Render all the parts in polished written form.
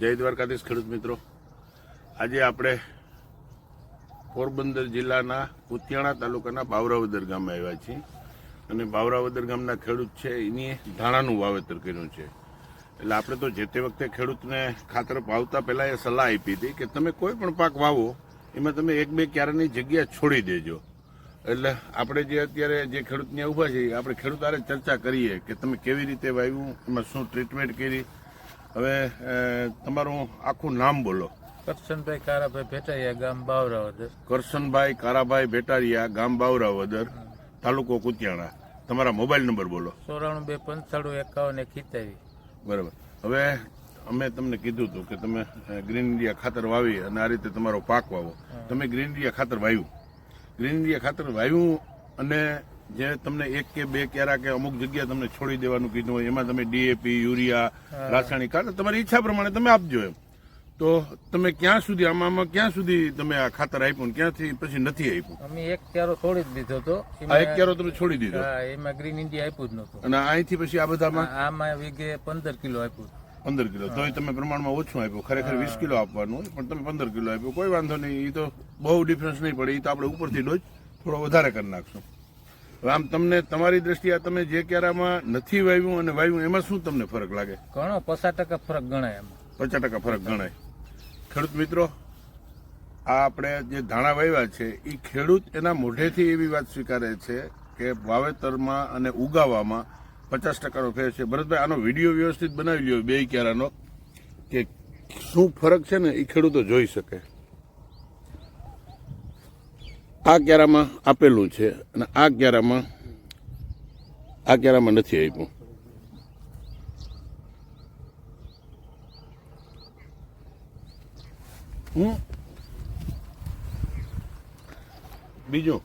જય દ્વારકાધીશ ખેડૂત મિત્રો, આજે આપણે પોરબંદર જિલ્લાના કુતિયાણા તાલુકાના બાવરાવદર ગામે આવ્યા છીએ અને બાવરાવદર ગામના ખેડૂત છે એની ધાણાનું વાવેતર કર્યું છે. એટલે આપણે તો જે તે વખતે ખેડૂતને ખાતર વાવતા પહેલાં એ સલાહ આપી હતી કે તમે કોઈ પણ પાક વાવો એમાં તમે એક બે ક્યારાની જગ્યા છોડી દેજો. એટલે આપણે જે અત્યારે જે ખેડૂત ત્યાં ઊભા છે આપણે ખેડૂત આરે ચર્ચા કરીએ કે તમે કેવી રીતે વાવ્યું, એમાં શું ટ્રીટમેન્ટ કરી. હવે તમારું આખું નામ બોલો. કરશનભાઈ કારાભાઈ ભેટારિયા, ગામ બાવરાવદર. કરશનભાઈ કારાભાઈ ભેટારિયા, ગામ બાવરાવદર, તાલુકો કુતિયાણા. તમારા મોબાઈલ નંબર બોલો. 9425955141. બરાબર. હવે અમે તમને કીધું હતું કે તમે ગ્રીન ઇન્ડિયા ખાતર વાવી અને આ રીતે તમારો પાક વાવો. તમે ગ્રીન ઇન્ડિયા ખાતર વાવ્યું. ગ્રીન ઇન્ડિયા ખાતર વાવ્યું અને જે તમને એક કે બે ક્યારા કે અમુક જગ્યા તમને છોડી દેવાનું કીધું હોય એમાં તમે ડીએપી, યુરિયા, રાસાયણિક ખાતર તમારી ઈચ્છા પ્રમાણે તમે આપજો એમ. તો તમે ક્યાં સુધી આમાં ક્યાં સુધી તમે આ ખાતર આપ્યું, ક્યાંથી પછી નથી આપ્યું? અમે એક ક્યારો છોડી જ દીધો હતો. આ એક ક્યારો તમે છોડી દીધો? એમાં ગ્રીન ઇન્ડિયા આપ્યું જ નતું. અને અહીંથી પછી આ બધામાં આમાં વીઘે 15 કિલો આપ્યું. 15 કિલો તોય તમે પ્રમાણમાં ઓછું આપ્યું. ખરેખર 20 કિલો આપવાનું હોય પણ તમે 15 કિલો આપ્યું. કોઈ વાંધો નહીં, એ તો બહુ ડિફરન્સ નહીં પડે. એ તો આપણે ઉપરથી ડોઝ થોડો વધારે કરી નાખશું. હવે આમ તમને તમારી દ્રષ્ટિએ તમે જે ક્યારામાં નથી વાવ્યું અને વાવ્યું એમાં શું તમને ફરક લાગે? ઘણો 50% ફરક ગણાય. એમાં 50% ફરક ગણાય. ખેડૂત મિત્રો, આ આપણે જે ધાણા વાવ્યા છે એ ખેડૂત એના મોઢેથી એવી વાત સ્વીકારે છે કે વાવેતરમાં અને ઉગાવવામાં 50%નો ફેર છે. ભરતભાઈ, આનો વિડીયો વ્યવસ્થિત બનાવી લ્યો બે ક્યારાનો કે શું ફરક છે ને એ ખેડૂતો જોઈ શકે. આ ક્યારામાં આપેલું છે અને આ ક્યારામાં નથી આપ્યું. બીજું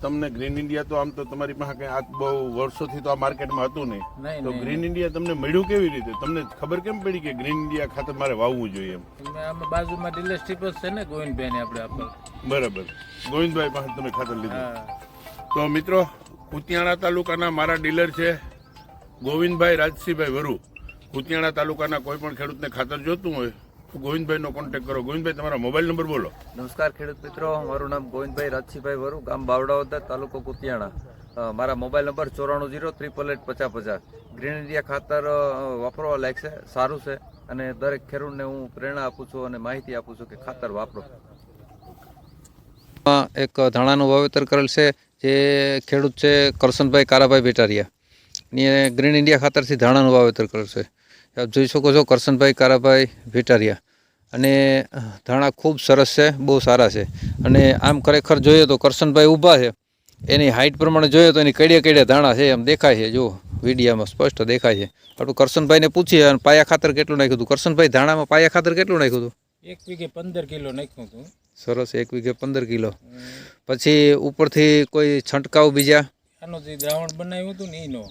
તમને ગ્રીન ઇન્ડિયા તો આમ તો તમારી પાસે કઈ આ બહુ વર્ષોથી તો આ માર્કેટમાં હતું નહીં. તો ગ્રીન ઇન્ડિયા તમને મળ્યું કેવી રીતે? તમને ખબર કેમ પડી કે ગ્રીન ઇન્ડિયા ખાતર મારે વાવવું જોઈએ એમ? આમાં બાજુમાં ડીલરશીપ છે ને ગોવિંદભાઈ ને આપણે. બરાબર. ગોવિંદભાઈ પાસે તમે ખાતર લીધું. તો મિત્રો, કુતિયાણા તાલુકાના મારા ડીલર છે ગોવિંદભાઈ રાજસિંહભાઈ વરુ. કુતિયાણા તાલુકાના કોઈ પણ ખેડૂતને ખાતર જોતું હોય ગોવિંદભાઈનો કોન્ટેક્ટ કરો. ગોવિંદભાઈ, તમારા મોબાઈલ નંબર બોલો. નમસ્કાર ખેડૂત મિત્રો, મારું નામ ગોવિંદભાઈ રાજસિંહભાઈ વરુ, ગામ બાવડાવદર, તાલુકો કુતિયાણા. મારા મોબાઈલ નંબર 9408885050. ગ્રીન ઇન્ડિયા ખાતર વાપરવા લાયક છે, સારું છે અને દરેક ખેડૂતને હું પ્રેરણા આપું છું અને માહિતી આપું છું કે ખાતર વાપરો. એક ધાણાનું વાવેતર કરેલ છે જે ખેડૂત છે કરશનભાઈ કારાભાઈ ભેટારિયા. ને ગ્રીન ઇન્ડિયા ખાતરથી ધાણાનું વાવેતર કરેલ છે. આપ જોઈ શકો છો કરશનભાઈ કારાભાઈ ભેટારિયા. અને ધાણા ખૂબ સરસ છે, બહુ સારા છે. અને આમ ખરેખર જોઈએ તો કરશનભાઈ ઊભા છે, એની હાઇટ પ્રમાણે જોઈએ તો એની કડિયા ધાણા છે એમ દેખાય છે. જો વિડીયામાં સ્પષ્ટ દેખાય છે. આપણે કરશનભાઈને પૂછીએ અને પાયા ખાતર કેટલું નાખ્યું હતું? કરશનભાઈ, ધાણામાં પાયા ખાતર કેટલું નાખ્યું હતું? 1 વીઘે 15 કિલો નાખ્યું હતું. સરસ, 1 વીઘે 15 કિલો. પછી ઉપરથી કોઈ છંટકાવ બીજા? આનું જે દ્રાવણ બનાવ્યું હતું ને એનો.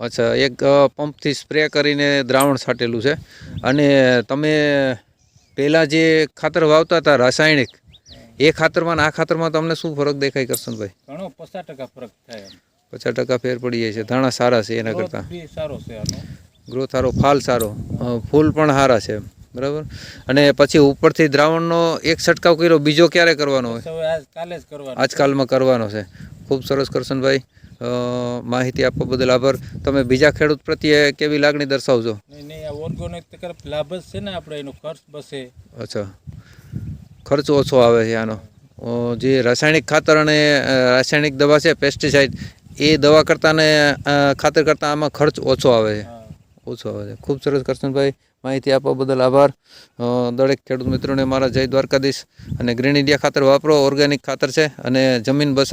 અચ્છા, એક પંપથી સ્પ્રે કરીને દ્રાવણ છાંટેલું છે. અને તમે પહેલાં જે ખાતર વાવતા હતા રાસાયણિક, એ ખાતરમાં આ ખાતરમાં તમને શું ફરક દેખાય કરશનભાઈ? ઘણો 50% ફરક થાય. 50% ફેર પડી જાય છે. ધાણા સારા છે એના કરતાં. સારો છે આનો ગ્રોથ સારો, ફાલ સારો, ફૂલ પણ સારા છે. બરાબર. અને પછી ઉપરથી દ્રાવણનો એક છંટકાવ કર્યો, બીજો ક્યારે કરવાનો હોય? આજકાલમાં કરવાનો છે. ખૂબ સરસ કરશનભાઈ, માહિતી આપવા બદલ આભાર. તમે બીજા ખેડૂત પ્રત્યે કેવી લાગણી દર્શાવજો? ઓર્ગેનિક લાભ જ છે ને આપણે, એનો ખર્ચ બસે. અચ્છા, ખર્ચ ઓછો આવે છે આનો. જે રાસાયણિક ખાતર અને રાસાયણિક દવા છે પેસ્ટિસાઇડ, એ દવા કરતાં ને ખાતર કરતાં આમાં ખર્ચ ઓછો આવે છે. ખૂબ સરસ કરશનભાઈ, માહિતી આપવા બદલ આભાર. દરેક ખેડૂત મિત્રોને મારા જય દ્વારકાધીશ. અને ગ્રીન ઇન્ડિયા ખાતર વાપરો, ઓર્ગેનિક ખાતર છે અને જમીન બસાવો.